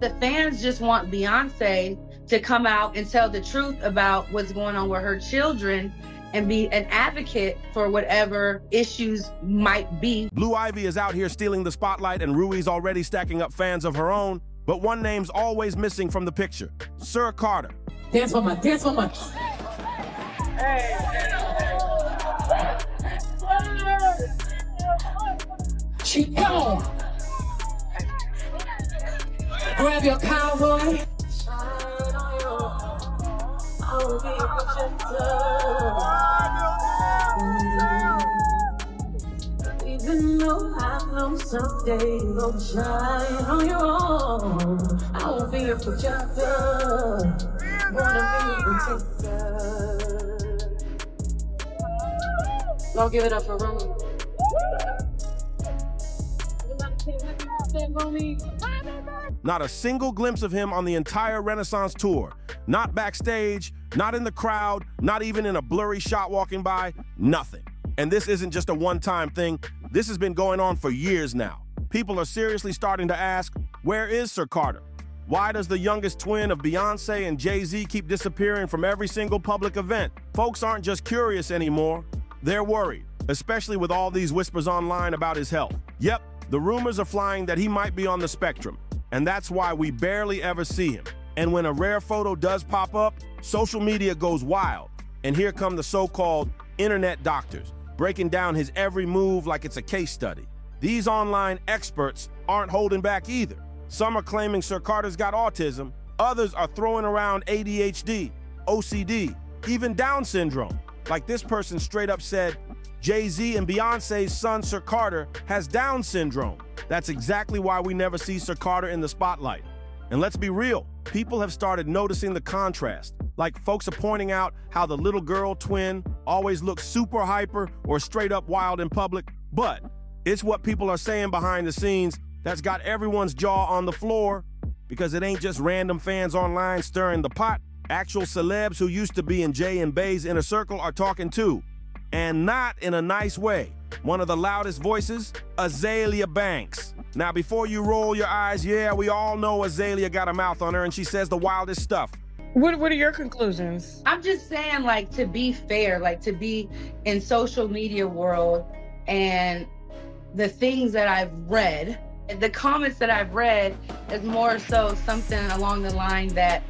The fans just want Beyonce to come out and tell the truth about what's going on with her children and be an advocate for whatever issues might be. Blue Ivy is out here stealing the spotlight, and Rui's already stacking up fans of her own, but one name's always missing from the picture: Sir Carter. Dance for my, dance for my. She gone. Grab your cowboy. Even though I know someday you'll shine on your own, I won't be a projector. Wanna be a protector. Don't give it up for Rumi. Not a single glimpse of him on the entire Renaissance tour. Not backstage, not in the crowd, not even in a blurry shot walking by, nothing. And this isn't just a one-time thing. This has been going on for years now. People are seriously starting to ask, where is Sir Carter? Why does the youngest twin of Beyonce and Jay-Z keep disappearing from every single public event? Folks aren't just curious anymore, they're worried, especially with all these whispers online about his health. Yep, the rumors are flying that he might be on the spectrum, and that's why we barely ever see him. And when a rare photo does pop up, social media goes wild, and here come the so-called internet doctors, breaking down his every move like it's a case study. These online experts aren't holding back either. Some are claiming Sir Carter's got autism, others are throwing around ADHD, OCD, even Down syndrome. Like this person straight up said, Jay-Z and Beyonce's son Sir Carter has Down syndrome. That's exactly why we never see Sir Carter in the spotlight. And let's be real, people have started noticing the contrast. Like folks are pointing out how the little girl twin always looks super hyper or straight up wild in public, but it's what people are saying behind the scenes that's got everyone's jaw on the floor, because it ain't just random fans online stirring the pot. Actual celebs who used to be in Jay and Bey's inner circle are talking too, and not in a nice way. One of the loudest voices, Azalea Banks. Now, before you roll your eyes, yeah, we all know Azalea got a mouth on her and she says the wildest stuff. What are your conclusions? I'm just saying, like, to be fair, like to be in social media world and the things that I've read, the comments that I've read is more so something along the line that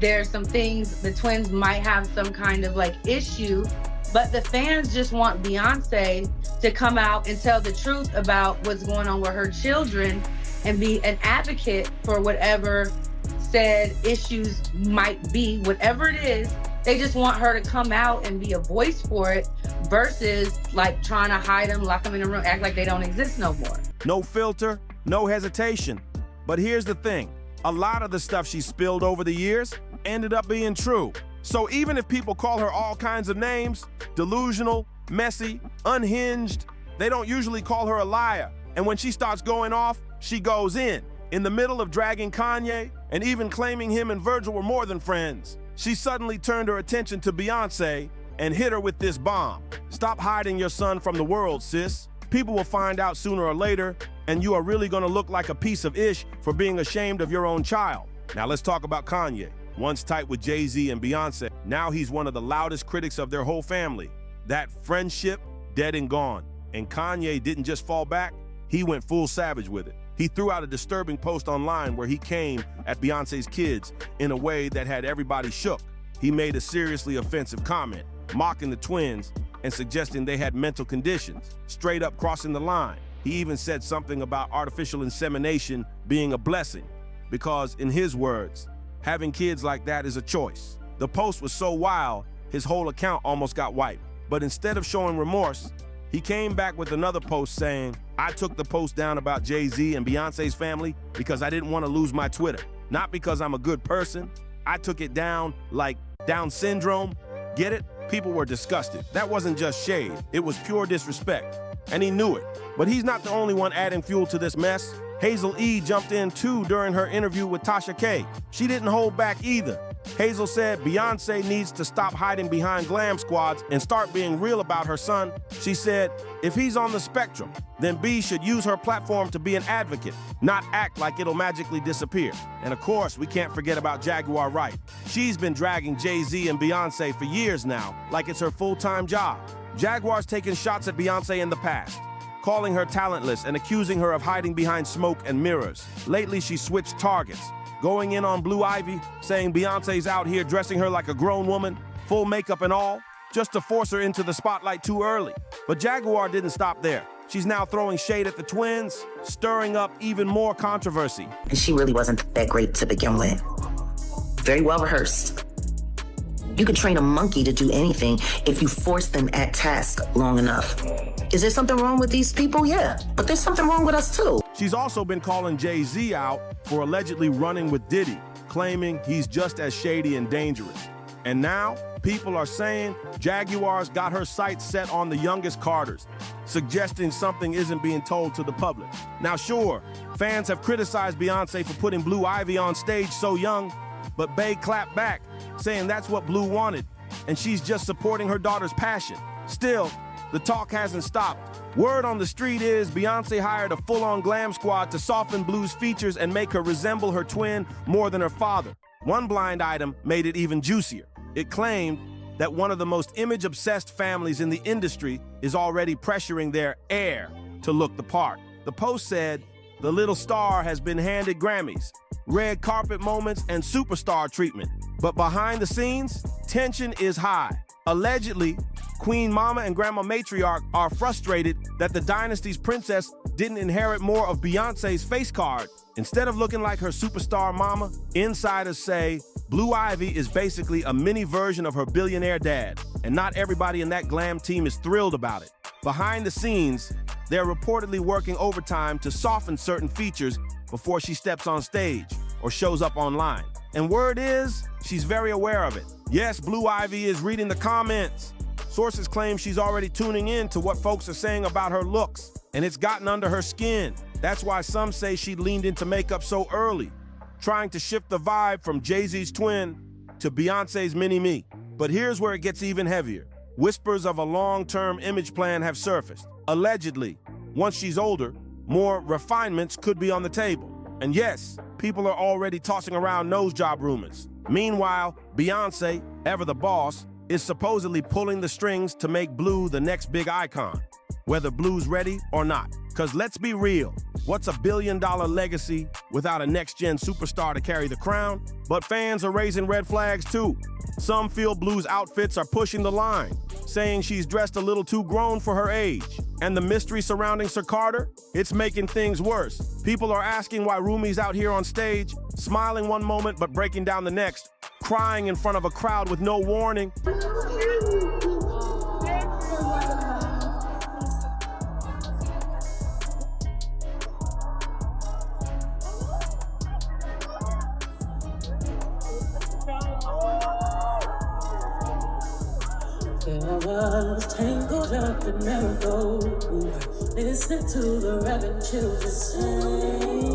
there's some things the twins might have some kind of like issue, but the fans just want Beyonce to come out and tell the truth about what's going on with her children and be an advocate for whatever said issues might be, whatever it is. They just want her to come out and be a voice for it versus like trying to hide them, lock them in a room, act like they don't exist no more. No filter, no hesitation. But here's the thing, a lot of the stuff she spilled over the years ended up being true. So even if people call her all kinds of names, delusional, messy, unhinged, they don't usually call her a liar. And when she starts going off, she goes in the middle of dragging Kanye and even claiming him and Virgil were more than friends. She suddenly turned her attention to Beyonce and hit her with this bomb. Stop hiding your son from the world, sis. People will find out sooner or later, and you are really gonna look like a piece of ish for being ashamed of your own child. Now let's talk about Kanye. Once tight with Jay-Z and Beyonce, now he's one of the loudest critics of their whole family. That friendship, dead and gone. And Kanye didn't just fall back, he went full savage with it. He threw out a disturbing post online where he came at Beyonce's kids in a way that had everybody shook. He made a seriously offensive comment, mocking the twins and suggesting they had mental conditions, straight up crossing the line. He even said something about artificial insemination being a blessing, because in his words, having kids like that is a choice. The post was so wild, his whole account almost got wiped. But instead of showing remorse, he came back with another post saying, I took the post down about Jay-Z and Beyonce's family because I didn't want to lose my Twitter. Not because I'm a good person. I took it down like Down syndrome. Get it? People were disgusted. That wasn't just shade. It was pure disrespect. And he knew it. But he's not the only one adding fuel to this mess. Hazel E. jumped in too during her interview with Tasha K. She didn't hold back either. Hazel said Beyonce needs to stop hiding behind glam squads and start being real about her son. She said, if he's on the spectrum, then B should use her platform to be an advocate, not act like it'll magically disappear. And of course, we can't forget about Jaguar Wright. She's been dragging Jay-Z and Beyonce for years now, like it's her full-time job. Jaguar's taken shots at Beyonce in the past, calling her talentless and accusing her of hiding behind smoke and mirrors. Lately, she switched targets, going in on Blue Ivy, saying Beyonce's out here dressing her like a grown woman, full makeup and all, just to force her into the spotlight too early. But Jaguar didn't stop there. She's now throwing shade at the twins, stirring up even more controversy. And she really wasn't that great to begin with. Very well rehearsed. You can train a monkey to do anything if you force them at task long enough. Is there something wrong with these people? Yeah, but there's something wrong with us too. She's also been calling Jay-Z out for allegedly running with Diddy, claiming he's just as shady and dangerous. And now, people are saying Jaguar's got her sights set on the youngest Carters, suggesting something isn't being told to the public. Now sure, fans have criticized Beyonce for putting Blue Ivy on stage so young, but Bey clapped back, saying that's what Blue wanted, and she's just supporting her daughter's passion. Still, the talk hasn't stopped. Word on the street is Beyonce hired a full-on glam squad to soften Blue's features and make her resemble her twin more than her father. One blind item made it even juicier. It claimed that one of the most image-obsessed families in the industry is already pressuring their heir to look the part. The post said, the little star has been handed Grammys, red carpet moments, and superstar treatment. But behind the scenes, tension is high. Allegedly, Queen Mama and Grandma Matriarch are frustrated that the dynasty's princess didn't inherit more of Beyonce's face card. Instead of looking like her superstar mama, insiders say Blue Ivy is basically a mini version of her billionaire dad, and not everybody in that glam team is thrilled about it. Behind the scenes, they're reportedly working overtime to soften certain features before she steps on stage or shows up online. And word is, she's very aware of it. Yes, Blue Ivy is reading the comments. Sources claim she's already tuning in to what folks are saying about her looks, and it's gotten under her skin. That's why some say she leaned into makeup so early, trying to shift the vibe from Jay-Z's twin to Beyonce's mini-me. But here's where it gets even heavier. Whispers of a long-term image plan have surfaced. Allegedly, once she's older, more refinements could be on the table. And yes, people are already tossing around nose job rumors. Meanwhile, Beyonce, ever the boss, is supposedly pulling the strings to make Blue the next big icon, whether Blue's ready or not. Because let's be real, what's a billion-dollar legacy without a next-gen superstar to carry the crown? But fans are raising red flags too. Some feel Blue's outfits are pushing the line, saying she's dressed a little too grown for her age. And the mystery surrounding Sir Carter? It's making things worse. People are asking why Rumi's out here on stage, smiling one moment but breaking down the next, crying in front of a crowd with no warning. I was tangled up in marigold. Listen to the rabbit children sing.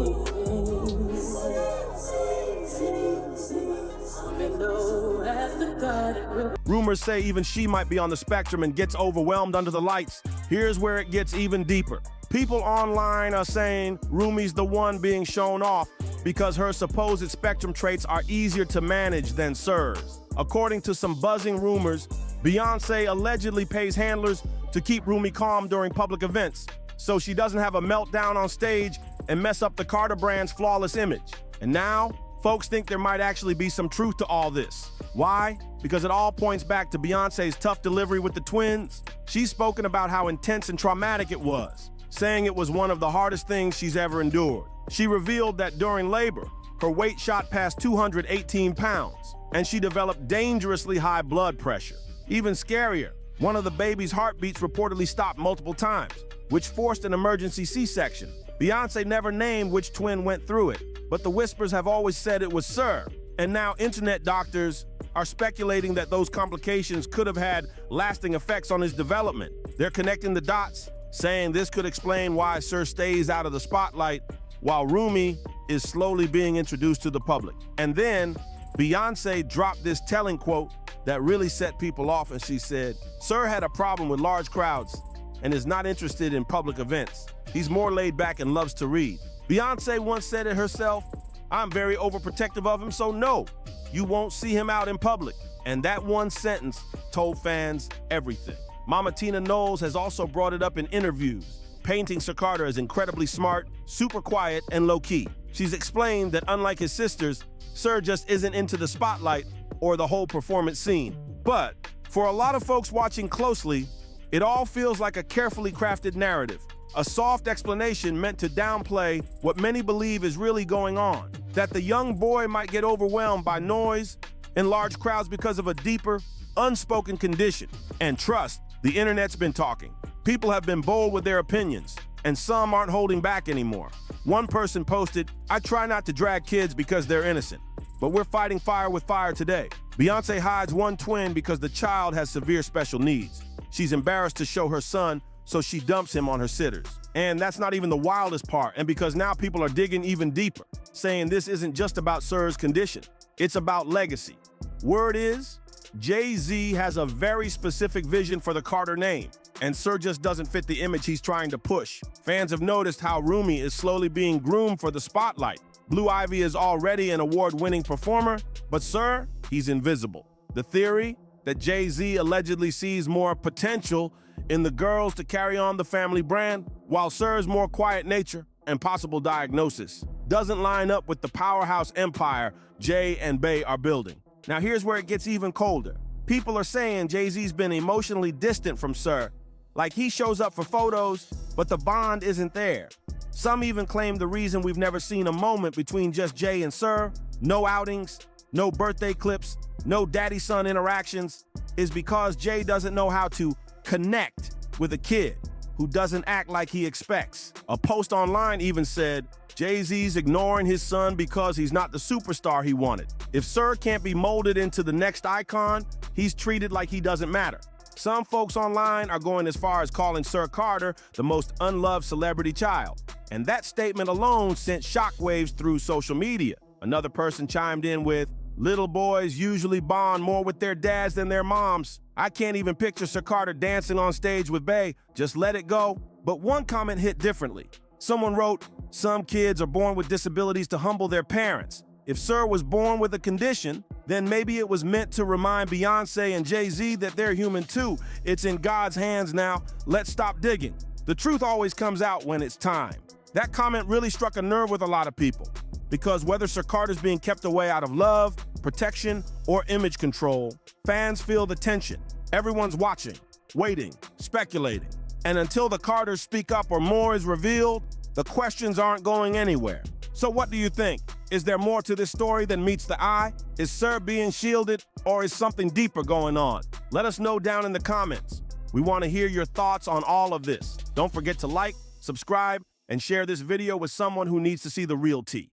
Rumors say even she might be on the spectrum and gets overwhelmed under the lights. Here's where it gets even deeper. People online are saying Rumi's the one being shown off because her supposed spectrum traits are easier to manage than Sir's. According to some buzzing rumors, Beyonce allegedly pays handlers to keep Rumi calm during public events, so she doesn't have a meltdown on stage and mess up the Carter brand's flawless image. And now, folks think there might actually be some truth to all this. Why? Because it all points back to Beyonce's tough delivery with the twins. She's spoken about how intense and traumatic it was, saying it was one of the hardest things she's ever endured. She revealed that during labor, her weight shot past 218 pounds, and she developed dangerously high blood pressure. Even scarier, one of the baby's heartbeats reportedly stopped multiple times, which forced an emergency C-section. Beyonce never named which twin went through it, but the whispers have always said it was Sir. And now internet doctors are speculating that those complications could have had lasting effects on his development. They're connecting the dots, saying this could explain why Sir stays out of the spotlight while Rumi is slowly being introduced to the public. And then Beyonce dropped this telling quote that really set people off, and she said, "Sir had a problem with large crowds and is not interested in public events. He's more laid back and loves to read." Beyonce once said it herself, "I'm very overprotective of him, so no, you won't see him out in public." And that one sentence told fans everything. Mama Tina Knowles has also brought it up in interviews, painting Sir Carter as incredibly smart, super quiet, and low-key. She's explained that unlike his sisters, Sir just isn't into the spotlight or the whole performance scene. But for a lot of folks watching closely, it all feels like a carefully crafted narrative, a soft explanation meant to downplay what many believe is really going on, that the young boy might get overwhelmed by noise and large crowds because of a deeper, unspoken condition. And trust, the internet's been talking. People have been bold with their opinions, and some aren't holding back anymore. One person posted, "I try not to drag kids because they're innocent, but we're fighting fire with fire today." Beyonce hides one twin because the child has severe special needs. She's embarrassed to show her son, so she dumps him on her sitters. And that's not even the wildest part, and because now people are digging even deeper, saying this isn't just about Sir's condition, it's about legacy. Word is, Jay-Z has a very specific vision for the Carter name, and Sir just doesn't fit the image he's trying to push. Fans have noticed how Rumi is slowly being groomed for the spotlight. Blue Ivy is already an award-winning performer, but Sir, he's invisible. The theory that Jay-Z allegedly sees more potential in the girls to carry on the family brand, while Sir's more quiet nature and possible diagnosis doesn't line up with the powerhouse empire Jay and Bey are building. Now here's where it gets even colder. People are saying Jay-Z's been emotionally distant from Sir, like he shows up for photos, but the bond isn't there. Some even claim the reason we've never seen a moment between just Jay and Sir, no outings, no birthday clips, no daddy-son interactions, is because Jay doesn't know how to connect with a kid who doesn't act like he expects. A post online even said, Jay-Z's ignoring his son because he's not the superstar he wanted. If Sir can't be molded into the next icon, he's treated like he doesn't matter. Some folks online are going as far as calling Sir Carter the most unloved celebrity child. And that statement alone sent shockwaves through social media. Another person chimed in with, "Little boys usually bond more with their dads than their moms. I can't even picture Sir Carter dancing on stage with Bey. Just let it go." But one comment hit differently. Someone wrote, "Some kids are born with disabilities to humble their parents. If Sir was born with a condition, then maybe it was meant to remind Beyonce and Jay-Z that they're human too. It's in God's hands now. Let's stop digging." The truth always comes out when it's time. That comment really struck a nerve with a lot of people, because whether Sir Carter's being kept away out of love, protection, or image control, fans feel the tension. Everyone's watching, waiting, speculating. And until the Carters speak up or more is revealed, the questions aren't going anywhere. So what do you think? Is there more to this story than meets the eye? Is Sir being shielded, or is something deeper going on? Let us know down in the comments. We want to hear your thoughts on all of this. Don't forget to like, subscribe, and share this video with someone who needs to see the real tea.